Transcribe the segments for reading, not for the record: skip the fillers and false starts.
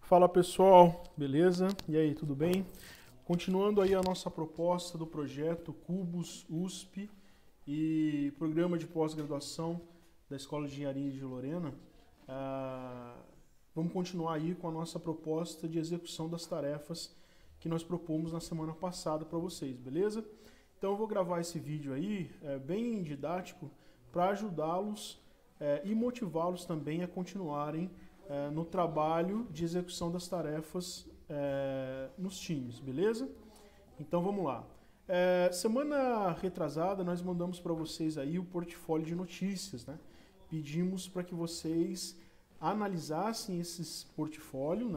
Fala pessoal, beleza? E aí, tudo bem? Continuando aí a nossa proposta do projeto Cubus USP e Programa de Pós-Graduação da Escola de Engenharia de Lorena, vamos continuar aí com a nossa proposta de execução das tarefas que nós propomos na semana passada para vocês, beleza? Então eu vou gravar esse vídeo aí, bem didático, para ajudá-los e motivá-los também a continuarem no trabalho de execução das tarefas nos times, beleza? Então vamos lá. Semana retrasada nós mandamos para vocês aí o portfólio de notícias, né? Pedimos para que vocês analisassem esse portfólio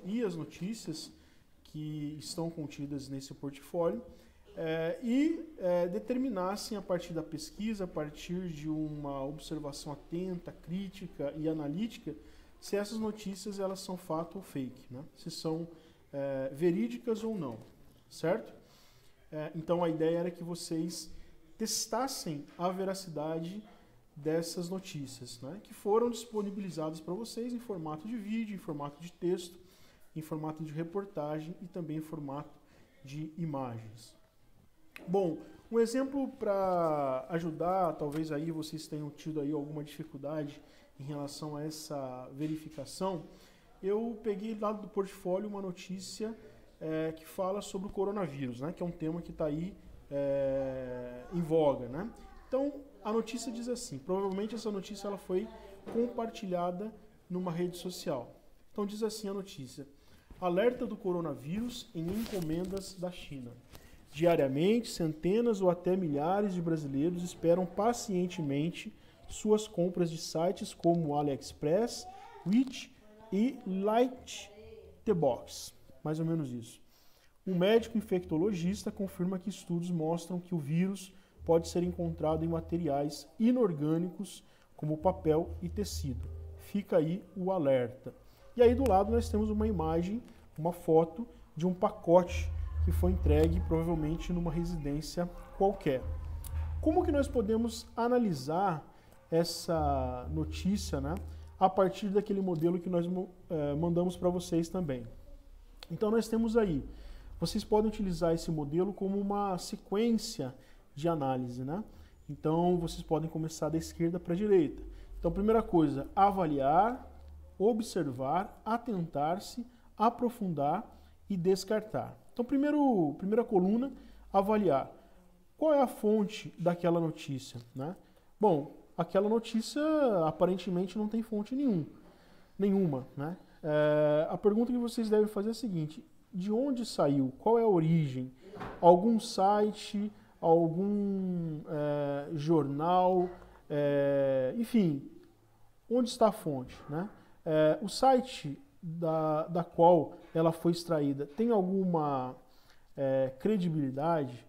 e as notícias que estão contidas nesse portfólio determinassem a partir da pesquisa, a partir de uma observação atenta, crítica e analítica, se essas notícias elas são fato ou fake, né? Se são verídicas ou não, certo? Então a ideia era que vocês testassem a veracidade dessas notícias, né? Que foram disponibilizadas para vocês em formato de vídeo, em formato de texto, em formato de reportagem e também em formato de imagens. Bom, um exemplo para ajudar, talvez aí vocês tenham tido aí alguma dificuldade em relação a essa verificação, eu peguei lá do portfólio uma notícia que fala sobre o coronavírus, né, que é um tema que está aí em voga, né? Então, a notícia diz assim, provavelmente essa notícia ela foi compartilhada numa rede social. Então diz assim a notícia: alerta do coronavírus em encomendas da China. Diariamente, centenas ou até milhares de brasileiros esperam pacientemente suas compras de sites como AliExpress, Wish e Light the Box. Mais ou menos isso. Um médico infectologista confirma que estudos mostram que o vírus pode ser encontrado em materiais inorgânicos como papel e tecido. Fica aí o alerta. E aí do lado nós temos uma imagem, uma foto de um pacote que foi entregue provavelmente numa residência qualquer. Como que nós podemos analisar essa notícia, né, a partir daquele modelo que nós mandamos para vocês também? Então nós temos aí, vocês podem utilizar esse modelo como uma sequência de análise, né? Então vocês podem começar da esquerda para a direita. Então primeira coisa, avaliar, observar, atentar-se, aprofundar e descartar. Então, primeira coluna, avaliar. Qual é a fonte daquela notícia, né? Bom, aquela notícia aparentemente não tem fonte nenhuma, né? A pergunta que vocês devem fazer é a seguinte: de onde saiu? Qual é a origem? Algum site, algum jornal, enfim, onde está a fonte, né? O site da qual ela foi extraída tem alguma credibilidade?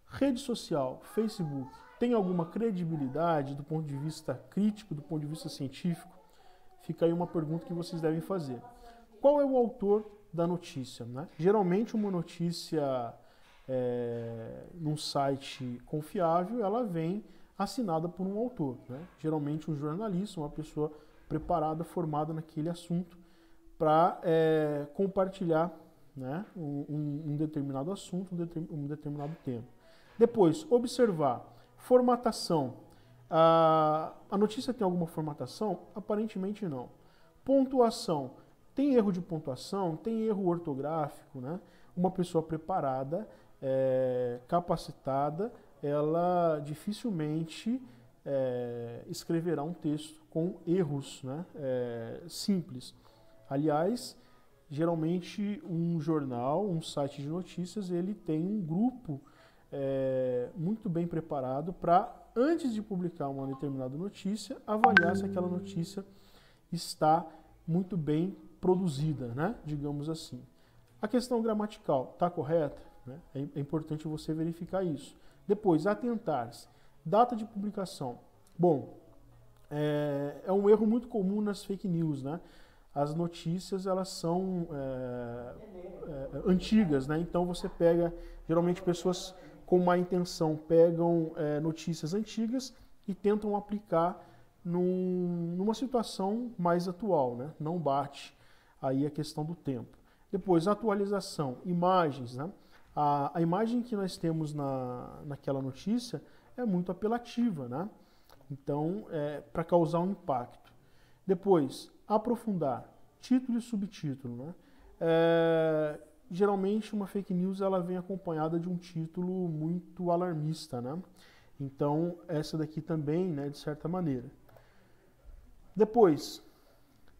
Rede social, Facebook, tem alguma credibilidade do ponto de vista crítico, do ponto de vista científico? Fica aí uma pergunta que vocês devem fazer. Qual é o autor da notícia, né? Geralmente uma notícia num site confiável, ela vem assinada por um autor, né? Geralmente um jornalista, uma pessoa preparada, formada naquele assunto, para compartilhar, né, um determinado assunto, um determinado tema. Depois, observar. Formatação. A notícia tem alguma formatação? Aparentemente não. Pontuação. Tem erro de pontuação? Tem erro ortográfico, né? Uma pessoa preparada, capacitada, ela dificilmente escreverá um texto com erros, né, simples. Aliás, geralmente um jornal, um site de notícias, ele tem um grupo muito bem preparado para, antes de publicar uma determinada notícia, avaliar se aquela notícia está muito bem produzida, né? Digamos assim. A questão gramatical está correta? Né? É importante você verificar isso. Depois, atentar-se. Data de publicação. Bom, é um erro muito comum nas fake news, né? As notícias, elas são antigas, né? Então você pega, geralmente pessoas com má intenção pegam notícias antigas e tentam aplicar numa situação mais atual, né? Não bate aí a questão do tempo. Depois, atualização, imagens, né? A imagem que nós temos naquela notícia é muito apelativa, né? Então, para causar um impacto. Depois, aprofundar, título e subtítulo, né? Geralmente uma fake news ela vem acompanhada de um título muito alarmista, né? Então, essa daqui também, né, de certa maneira. Depois,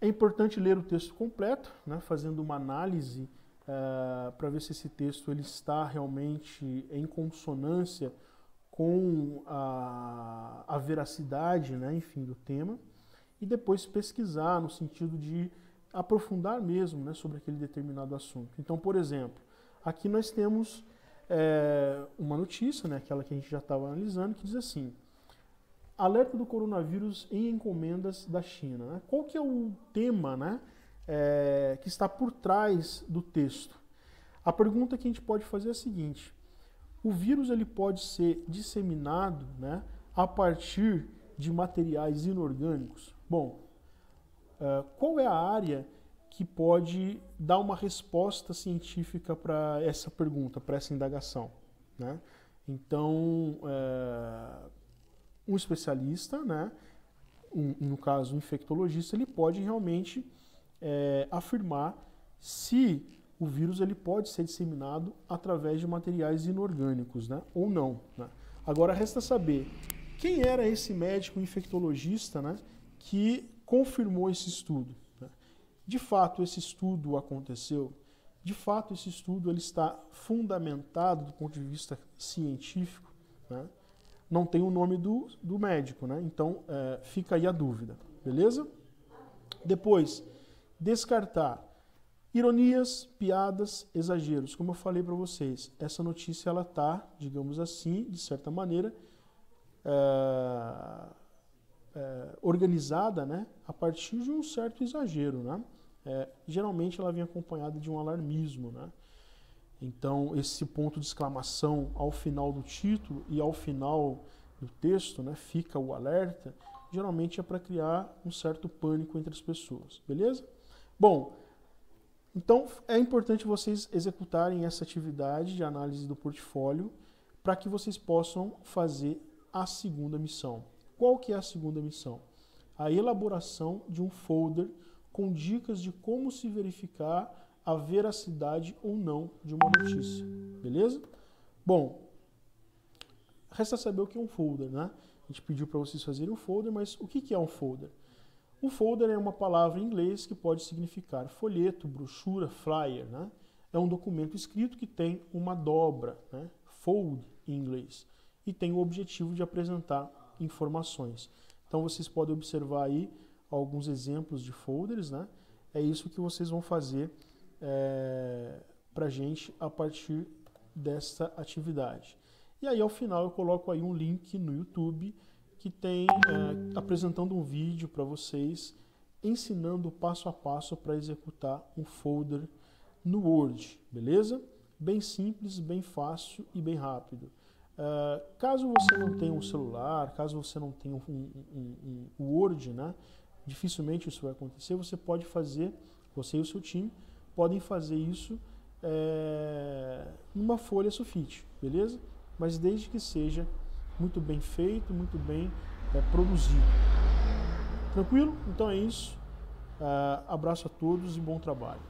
é importante ler o texto completo, né, fazendo uma análise para ver se esse texto ele está realmente em consonância com a veracidade, né, enfim, do tema. E depois pesquisar no sentido de aprofundar mesmo, né, sobre aquele determinado assunto. Então, por exemplo, aqui nós temos uma notícia, né, aquela que a gente já estava analisando, que diz assim: alerta do coronavírus em encomendas da China. Né? Qual que é o tema, né, que está por trás do texto? A pergunta que a gente pode fazer é a seguinte: o vírus ele pode ser disseminado, né, a partir de materiais inorgânicos? Bom, qual é a área que pode dar uma resposta científica para essa pergunta, para essa indagação, né? Então, um especialista, né, no caso um infectologista, ele pode realmente afirmar se o vírus ele pode ser disseminado através de materiais inorgânicos, né, ou não, né? Agora resta saber quem era esse médico infectologista, né, que confirmou esse estudo. Né? De fato, esse estudo aconteceu? De fato, esse estudo ele está fundamentado do ponto de vista científico? Né? Não tem o nome do médico, né? Então fica aí a dúvida, beleza? Depois, descartar ironias, piadas, exageros. Como eu falei para vocês, essa notícia ela está, digamos assim, de certa maneira, organizada, né, a partir de um certo exagero, né? Geralmente ela vem acompanhada de um alarmismo, né? Então esse ponto de exclamação ao final do título e ao final do texto, né, fica o alerta, geralmente é para criar um certo pânico entre as pessoas, beleza? Bom, então é importante vocês executarem essa atividade de análise do portfólio para que vocês possam fazer a segunda missão. Qual que é a segunda missão? A elaboração de um folder com dicas de como se verificar a veracidade ou não de uma notícia, beleza? Bom, resta saber o que é um folder, né? A gente pediu para vocês fazerem um folder, mas o que é um folder? Um folder é uma palavra em inglês que pode significar folheto, brochura, flyer, né? É um documento escrito que tem uma dobra, né? Fold em inglês, e tem o objetivo de apresentar informações. Então vocês podem observar aí alguns exemplos de folders, né? É isso que vocês vão fazer para a gente a partir dessa atividade. E aí ao final eu coloco aí um link no YouTube que tem apresentando um vídeo para vocês ensinando passo a passo para executar um folder no Word, beleza? Bem simples, bem fácil e bem rápido. Caso você não tenha um celular, caso você não tenha um Word, né, dificilmente isso vai acontecer, você pode fazer, você e o seu time podem fazer isso numa folha sulfite, beleza? Mas desde que seja muito bem feito, muito bem produzido. Tranquilo? Então é isso. Abraço a todos e bom trabalho.